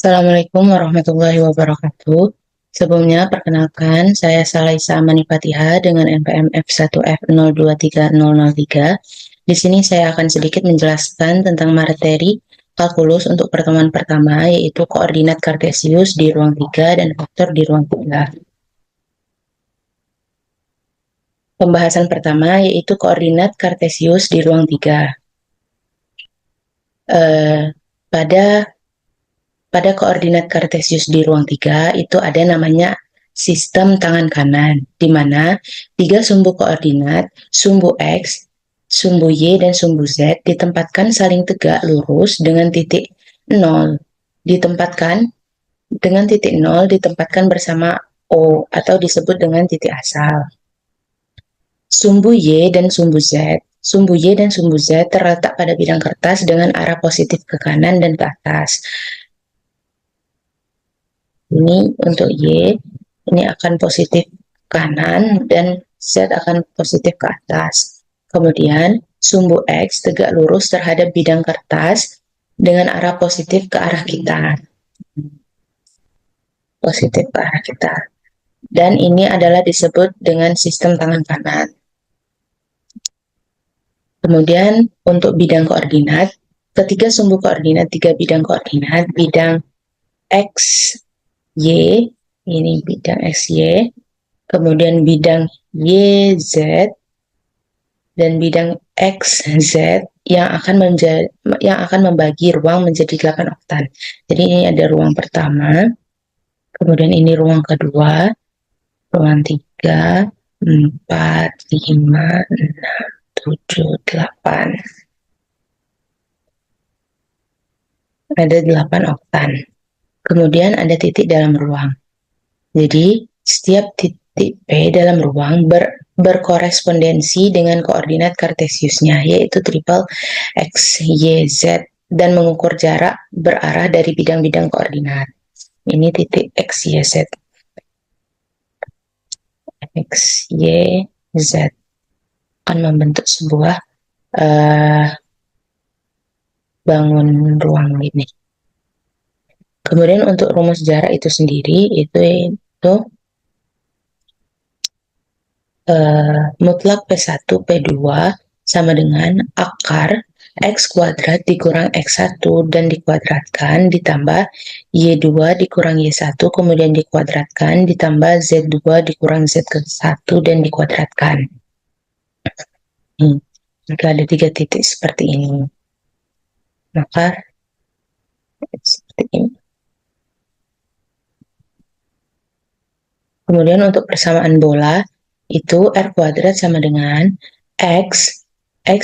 Assalamualaikum warahmatullahi wabarakatuh. Sebelumnya, perkenalkan, saya Salaisa Manipatiha dengan NPM F1F023003. Di sini saya akan sedikit menjelaskan tentang materi kalkulus untuk pertemuan pertama, yaitu koordinat kartesius di ruang 3 dan vektor di ruang 3. Pembahasan pertama yaitu koordinat kartesius di ruang 3. Pada koordinat kartesius di ruang 3 itu ada namanya sistem tangan kanan, di mana tiga sumbu koordinat, sumbu X, sumbu Y, dan sumbu Z ditempatkan saling tegak lurus dengan titik 0. Titik 0 ditempatkan bersama O atau disebut dengan titik asal. Sumbu Y dan sumbu Z terletak pada bidang kertas dengan arah positif ke kanan dan ke atas. Ini untuk Y, ini akan positif kanan dan Z akan positif ke atas. Kemudian sumbu X tegak lurus terhadap bidang kertas dengan arah positif ke arah kita. Positif ke arah kita. Dan ini adalah disebut dengan sistem tangan kanan. Kemudian untuk bidang koordinat, ketiga sumbu koordinat, tiga bidang koordinat, bidang X, Y, ini bidang XY, kemudian bidang YZ, dan bidang XZ yang akan membagi ruang menjadi 8 oktan. Jadi ini ada ruang pertama, kemudian ini ruang kedua, ruang 3, 4, 5, 6, 7, 8. Ada 8 oktan. Kemudian ada titik dalam ruang. Jadi, setiap titik P dalam ruang berkorespondensi dengan koordinat kartesiusnya, yaitu triple X, Y, Z, dan mengukur jarak berarah dari bidang-bidang koordinat. Ini titik X, Y, Z. X, Y, Z akan membentuk sebuah bangun ruang ini. Kemudian untuk rumus jarak itu sendiri, itu mutlak P1, P2 sama dengan akar X kuadrat dikurang X1 dan dikuadratkan ditambah Y2 dikurang Y1 kemudian dikuadratkan ditambah Z2 dikurang Z1 dan dikuadratkan. Jika ada tiga titik seperti ini, maka seperti ini. Kemudian untuk persamaan bola, itu R kuadrat sama dengan X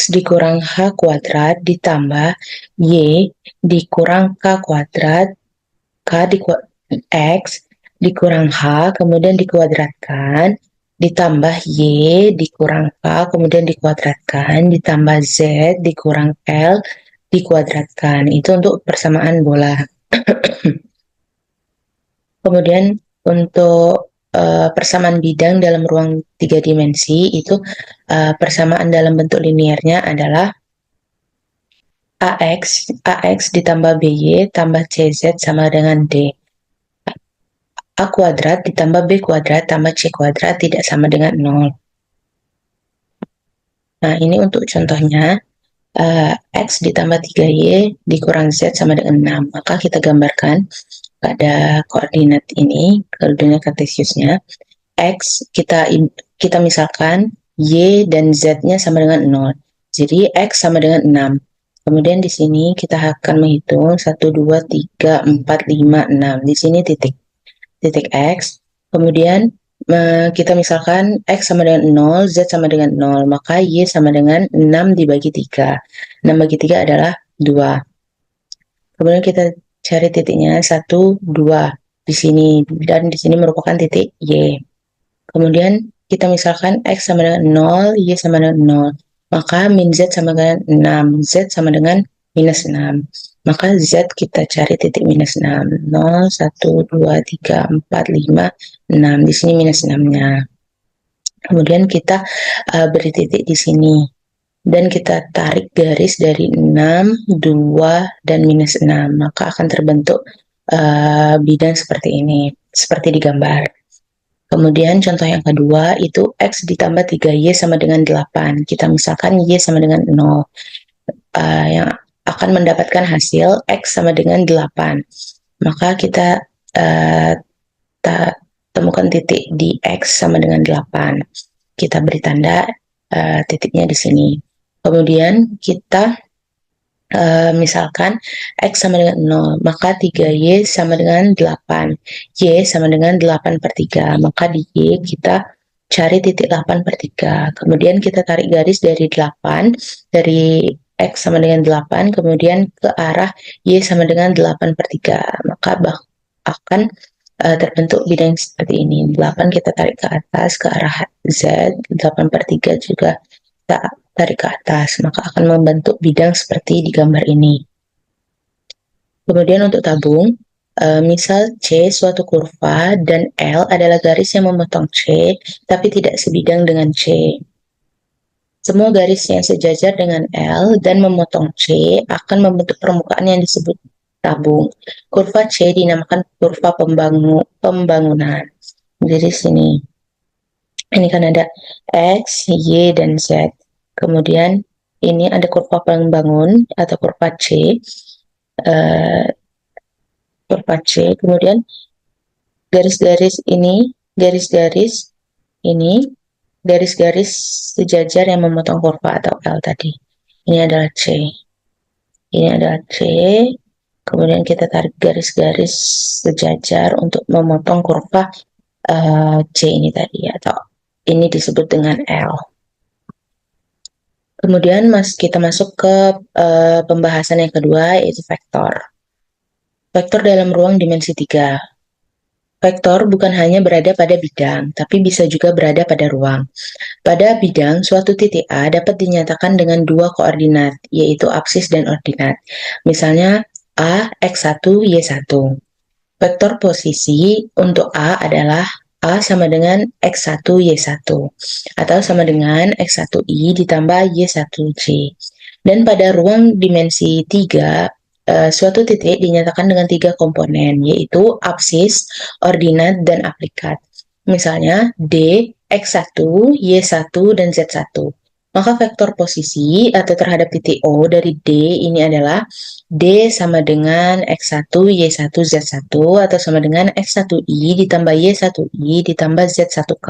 dikurang H kuadrat ditambah Y dikurang K kuadrat, X dikurang H, kemudian dikuadratkan, ditambah Y dikurang K, kemudian dikuadratkan, ditambah Z dikurang L, dikuadratkan. Itu untuk persamaan bola. Kemudian untuk persamaan bidang dalam ruang 3 dimensi itu persamaan dalam bentuk linearnya adalah AX ditambah BY tambah CZ sama dengan D. A kuadrat ditambah B kuadrat tambah C kuadrat tidak sama dengan 0. Nah, ini untuk contohnya, X ditambah 3Y dikurang Z sama dengan 6. Maka kita gambarkan pada koordinat ini, koordinat kartesiusnya. X kita misalkan Y dan Z-nya sama dengan 0. Jadi X sama dengan 6. Kemudian di sini kita akan menghitung 1, 2, 3, 4, 5, 6. Di sini titik X. Kemudian kita misalkan X sama dengan 0, Z sama dengan 0. Maka Y sama dengan 6 dibagi 3. 6 bagi 3 adalah 2. Kemudian kita cari titiknya 1, 2 di sini. Dan di sini merupakan titik Y. Kemudian kita misalkan X sama dengan 0, Y sama dengan 0. Maka min Z sama dengan 6. Z sama dengan minus 6. Maka Z kita cari titik minus 6. 0, 1, 2, 3, 4, 5, 6. Di sini minus 6-nya. Kemudian kita beri titik di sini. Dan kita tarik garis dari 6, 2, dan minus 6. Maka akan terbentuk bidang seperti ini, seperti di gambar. Kemudian contoh yang kedua itu X ditambah 3Y sama dengan 8. Kita misalkan Y sama dengan 0. Yang akan mendapatkan hasil X sama dengan 8. Maka kita temukan titik di X sama dengan 8. Kita beri tanda titiknya di sini. Kemudian kita misalkan X sama dengan 0, maka 3Y sama dengan 8. Y sama dengan 8/3. Maka di Y kita cari titik 8/3. Kemudian kita tarik garis dari 8, dari X sama dengan 8, kemudian ke arah Y sama dengan 8/3. Maka akan terbentuk bidang seperti ini. 8 kita tarik ke atas ke arah Z, 8/3 juga kita tarik ke atas, maka akan membentuk bidang seperti di gambar ini. Kemudian untuk tabung, misal C suatu kurva dan L adalah garis yang memotong C, tapi tidak sebidang dengan C. Semua garis yang sejajar dengan L dan memotong C akan membentuk permukaan yang disebut tabung. Kurva C dinamakan kurva pembangunan. Jadi sini, ini kan ada X, Y, dan Z. Kemudian ini ada kurva pembangun atau kurva C. Kurva C, kemudian garis-garis ini, garis-garis ini, garis-garis sejajar yang memotong kurva atau L tadi. Ini adalah C. Ini adalah C. Kemudian kita tarik garis-garis sejajar untuk memotong kurva C ini tadi, atau ini disebut dengan L. Kemudian kita masuk ke pembahasan yang kedua, yaitu vektor. Vektor dalam ruang dimensi 3. Vektor bukan hanya berada pada bidang, tapi bisa juga berada pada ruang. Pada bidang, suatu titik A dapat dinyatakan dengan dua koordinat, yaitu absis dan ordinat. Misalnya, A, X1, Y1. Vektor posisi untuk A adalah A sama dengan X1, Y1, atau sama dengan X1I ditambah Y1J. Dan pada ruang dimensi 3, suatu titik dinyatakan dengan 3 komponen, yaitu absis, ordinat, dan aplikat. Misalnya D, X1, Y1, dan Z1. Maka vektor posisi atau terhadap titik O dari D ini adalah D sama dengan X1, Y1, Z1, atau sama dengan X1I ditambah Y1I ditambah Z1K.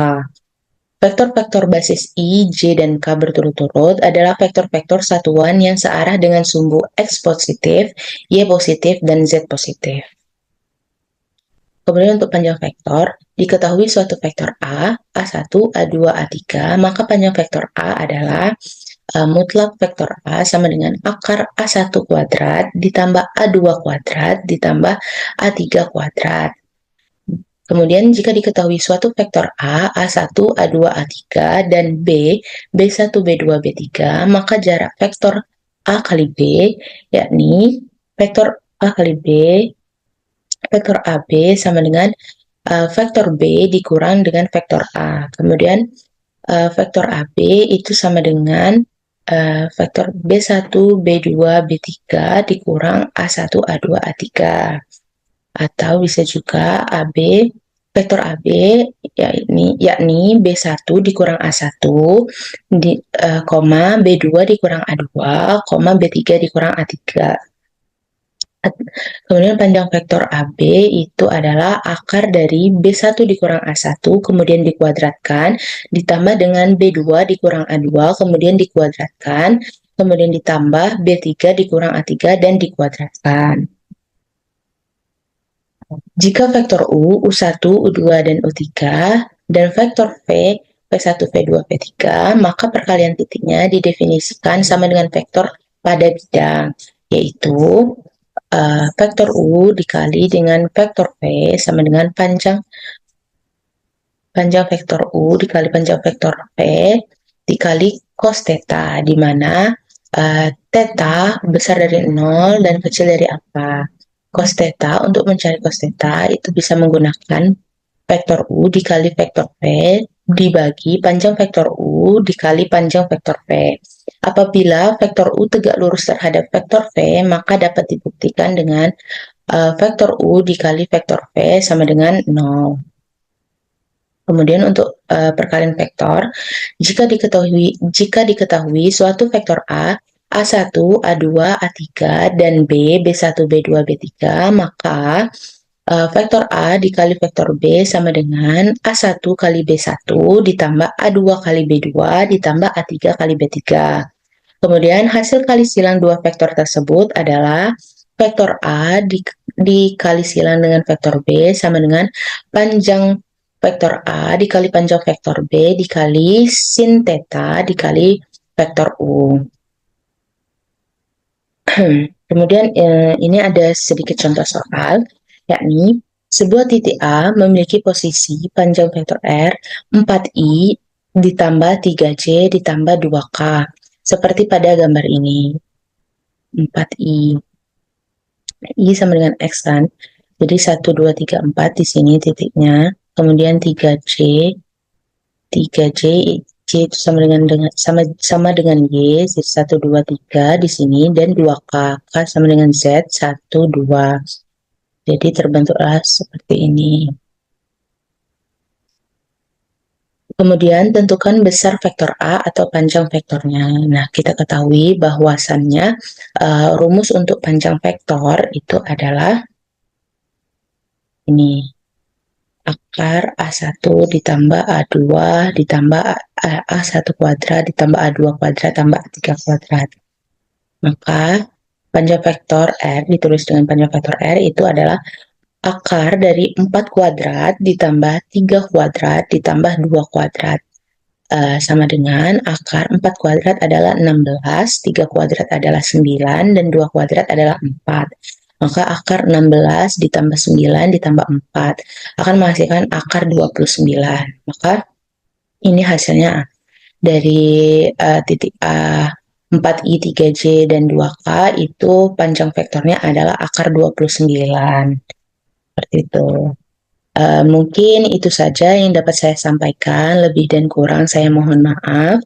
Vektor-vektor basis I, J, dan K berturut-turut adalah vektor-vektor satuan yang searah dengan sumbu X positif, Y positif, dan Z positif. Kemudian untuk panjang vektor, diketahui suatu vektor A, A1, A2, A3, maka panjang vektor A adalah mutlak vektor A sama dengan akar A1 kuadrat ditambah A2 kuadrat ditambah A3 kuadrat. Kemudian jika diketahui suatu vektor A, A1, A2, A3, dan B, B1, B2, B3, maka jarak vektor A kali B, yakni vektor A kali B, vektor AB sama dengan vektor B dikurang dengan vektor A. Kemudian vektor AB itu sama dengan vektor B1, B2, B3 dikurang A1, A2, A3. Atau bisa juga vektor AB yakni B1 dikurang A1, B2 dikurang A2, B3 dikurang A3. Kemudian panjang vektor AB itu adalah akar dari B1 dikurang A1, kemudian dikuadratkan, ditambah dengan B2 dikurang A2, kemudian dikuadratkan, kemudian ditambah B3 dikurang A3, dan dikuadratkan. Jika vektor U, U1, U2, dan U3, dan vektor V, V1, V2, V3, maka perkalian titiknya didefinisikan sama dengan vektor pada bidang, yaitu vektor U dikali dengan vektor V sama dengan panjang vektor U dikali panjang vektor V dikali cos theta, di mana theta besar dari 0 dan kecil dari apa. Cos theta, untuk mencari cos theta itu bisa menggunakan vektor U dikali vektor V dibagi panjang vektor U dikali panjang vektor V. Apabila vektor U tegak lurus terhadap vektor V, maka dapat dibuktikan dengan vektor U dikali vektor V sama dengan 0. Kemudian untuk perkalian vektor, jika diketahui suatu vektor A1, A2, A3, dan B, B1, B2, B3, maka vektor A dikali vektor B sama dengan A1 kali B1 ditambah A2 kali B2 ditambah A3 kali B3. Kemudian hasil kali silang dua vektor tersebut adalah vektor A dikali silang dengan vektor B sama dengan panjang vektor A dikali panjang vektor B dikali sin theta dikali vektor U. Kemudian ini ada sedikit contoh soal, yakni sebuah titik A memiliki posisi panjang vektor R 4i ditambah 3j ditambah 2k, seperti pada gambar ini. 4i. I sama dengan X kan. Jadi 1, 2, 3, 4 di sini titiknya. Kemudian 3j. 3j J itu sama dengan Y, jadi 1, 2, 3 di sini, dan 2K, K sama dengan Z, 1, 2. Jadi terbentuklah seperti ini. Kemudian tentukan besar vektor A atau panjang vektornya. Nah, kita ketahui bahwasannya rumus untuk panjang vektor itu adalah ini. Akar A1 ditambah A2 ditambah A1 kuadrat ditambah A2 kuadrat tambah A3 kuadrat. Maka panjang vektor R ditulis dengan panjang vektor R itu adalah akar dari 4 kuadrat ditambah 3 kuadrat ditambah 2 kuadrat. Sama dengan akar 4 kuadrat adalah 16, 3 kuadrat adalah 9, dan 2 kuadrat adalah 4. Maka akar 16 ditambah 9 ditambah 4 akan menghasilkan akar 29. Maka ini hasilnya dari titik A 4i, 3j, dan 2k itu panjang vektornya adalah akar 29. Seperti itu. Mungkin itu saja yang dapat saya sampaikan. Lebih dan kurang saya mohon maaf.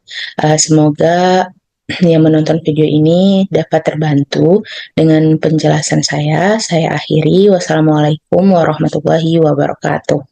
Semoga yang menonton video ini dapat terbantu dengan penjelasan saya. Saya akhiri. Wassalamualaikum warahmatullahi wabarakatuh.